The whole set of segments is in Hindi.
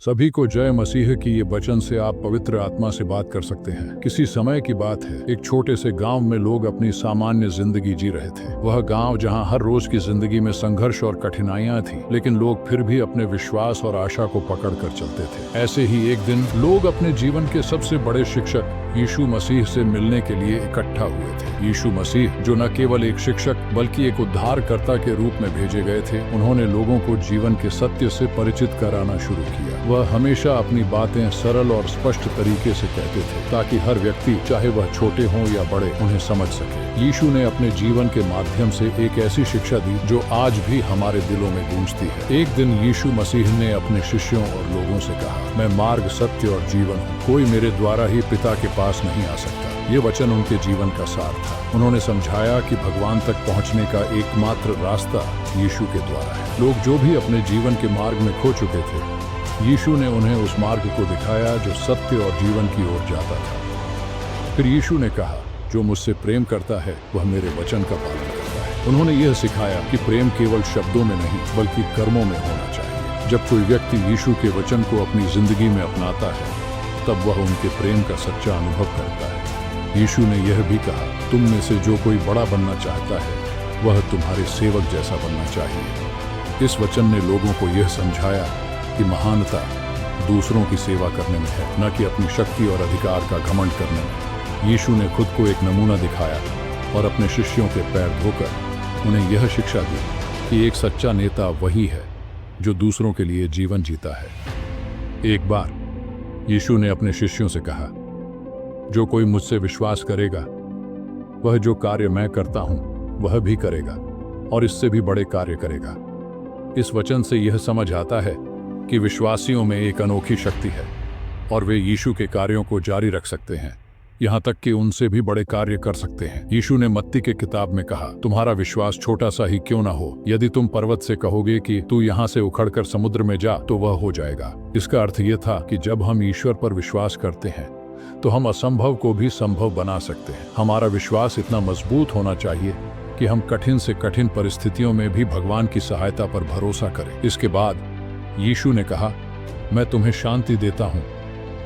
सभी को जय मसीह की ये वचन से आप पवित्र आत्मा से बात कर सकते हैं। किसी समय की बात है, एक छोटे से गांव में लोग अपनी सामान्य जिंदगी जी रहे थे। वह गांव जहां हर रोज की जिंदगी में संघर्ष और कठिनाइयां थी, लेकिन लोग फिर भी अपने विश्वास और आशा को पकड़ कर चलते थे। ऐसे ही एक दिन लोग अपने जीवन के सबसे बड़े शिक्षक यीशु मसीह से मिलने के लिए इकट्ठा हुए थे। यीशु मसीह, जो न केवल एक शिक्षक बल्कि एक उद्धारकर्ता के रूप में भेजे गए थे, उन्होंने लोगों को जीवन के सत्य से परिचित कराना शुरू किया। वह हमेशा अपनी बातें सरल और स्पष्ट तरीके से कहते थे, ताकि हर व्यक्ति, चाहे वह छोटे हों या बड़े, उन्हें समझ सके। यीशु ने अपने जीवन के माध्यम से एक ऐसी शिक्षा दी जो आज भी हमारे दिलों में गूंजती है। एक दिन यीशु मसीह ने अपने शिष्यों और लोगों से कहा, मैं मार्ग, सत्य और जीवन हूँ। कोई मेरे द्वारा ही पिता के पास नहीं आ सकता। ये वचन उनके जीवन का सार था। उन्होंने समझाया कि भगवान तक पहुंचने का एकमात्र रास्ता यीशु के द्वारा है। लोग जो भी अपने जीवन के मार्ग में खो चुके थे, यीशु ने उन्हें उस मार्ग को दिखाया जो सत्य और जीवन की ओर जाता था। फिर यीशु ने कहा, जो मुझसे प्रेम करता है वह मेरे वचन का पालन करता है। उन्होंने यह सिखाया कि प्रेम केवल शब्दों में नहीं बल्कि कर्मों में होना चाहिए। जब कोई व्यक्ति यीशु के वचन को अपनी जिंदगी में अपनाता है, तब वह उनके प्रेम का सच्चा अनुभव करता है। यीशु ने यह भी कहा, तुम में से जो कोई बड़ा बनना चाहता है, वह तुम्हारे सेवक जैसा बनना चाहिए। इस वचन ने लोगों को यह समझाया कि महानता दूसरों की सेवा करने में है, न कि अपनी शक्ति और अधिकार का घमंड करने में। यीशु ने खुद को एक नमूना दिखाया और अपने शिष्यों के पैर धोकर उन्हें यह शिक्षा दी कि एक सच्चा नेता वही है जो दूसरों के लिए जीवन जीता है। एक बार यीशु ने अपने शिष्यों से कहा, जो कोई मुझसे विश्वास करेगा, वह जो कार्य मैं करता हूं वह भी करेगा और इससे भी बड़े कार्य करेगा। इस वचन से यह समझ आता है कि विश्वासियों में एक अनोखी शक्ति है और वे यीशु के कार्यों को जारी रख सकते हैं, यहाँ तक कि उनसे भी बड़े कार्य कर सकते हैं। यीशु ने मत्ती के किताब में कहा, तुम्हारा विश्वास छोटा सा ही क्यों ना हो, यदि तुम पर्वत से कहोगे कि तू यहाँ से उखड़कर समुद्र में जा, तो वह हो जाएगा। इसका अर्थ यह था कि जब हम ईश्वर पर विश्वास करते हैं तो हम असंभव को भी संभव बना सकते हैं। हमारा विश्वास इतना मजबूत होना चाहिए कि हम कठिन से कठिन परिस्थितियों में भी भगवान की सहायता पर भरोसा करें। इसके बाद यीशु ने कहा, मैं तुम्हें शांति देता हूँ,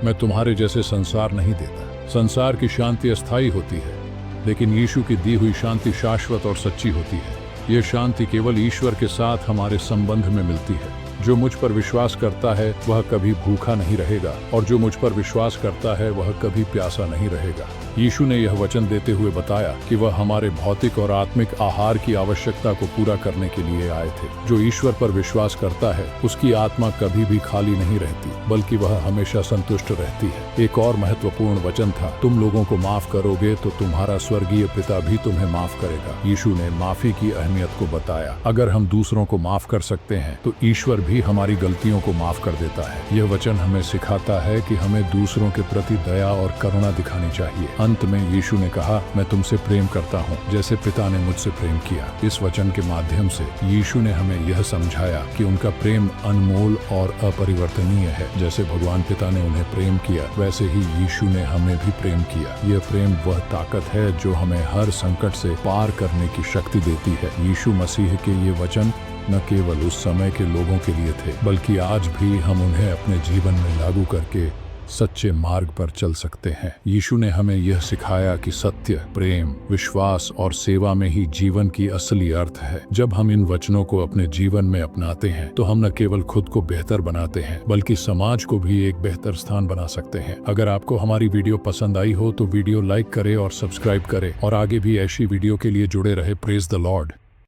मैं तुम्हारे जैसे संसार नहीं देता। संसार की शांति अस्थायी होती है, लेकिन यीशु की दी हुई शांति शाश्वत और सच्ची होती है। यह शांति केवल ईश्वर के साथ हमारे संबंध में मिलती है। जो मुझ पर विश्वास करता है वह कभी भूखा नहीं रहेगा और जो मुझ पर विश्वास करता है वह कभी प्यासा नहीं रहेगा। यीशु ने यह वचन देते हुए बताया कि वह हमारे भौतिक और आत्मिक आहार की आवश्यकता को पूरा करने के लिए आए थे। जो ईश्वर पर विश्वास करता है उसकी आत्मा कभी भी खाली नहीं रहती, बल्कि वह हमेशा संतुष्ट रहती है। एक और महत्वपूर्ण वचन था, तुम लोगों को माफ करोगे तो तुम्हारा स्वर्गीय पिता भी तुम्हें माफ करेगा। यीशु ने माफी की अहमियत को बताया। अगर हम दूसरों को माफ कर सकते हैं तो ईश्वर भी हमारी गलतियों को माफ कर देता है। यह वचन हमें सिखाता है कि हमें दूसरों के प्रति दया और करुणा दिखानी चाहिए। अंत में यीशु ने कहा, मैं तुमसे प्रेम करता हूँ जैसे पिता ने मुझसे प्रेम किया। इस वचन के माध्यम से यीशु ने हमें यह समझाया कि उनका प्रेम अनमोल और अपरिवर्तनीय है। जैसे भगवान पिता ने उन्हें प्रेम किया, वैसे ही यीशु ने हमें भी प्रेम किया। यह प्रेम वह ताकत है जो हमें हर संकट से पार करने की शक्ति देती है। यीशु मसीह के ये वचन न केवल उस समय के लोगों के लिए थे, बल्कि आज भी हम उन्हें अपने जीवन में लागू करके सच्चे मार्ग पर चल सकते हैं। यीशु ने हमें यह सिखाया कि सत्य, प्रेम, विश्वास और सेवा में ही जीवन की असली अर्थ है। जब हम इन वचनों को अपने जीवन में अपनाते हैं तो हम न केवल खुद को बेहतर बनाते हैं, बल्कि समाज को भी एक बेहतर स्थान बना सकते हैं। अगर आपको हमारी वीडियो पसंद आई हो तो वीडियो लाइक करें और सब्सक्राइब करें और आगे भी ऐसी वीडियो के लिए जुड़े रहे। Praise the Lord.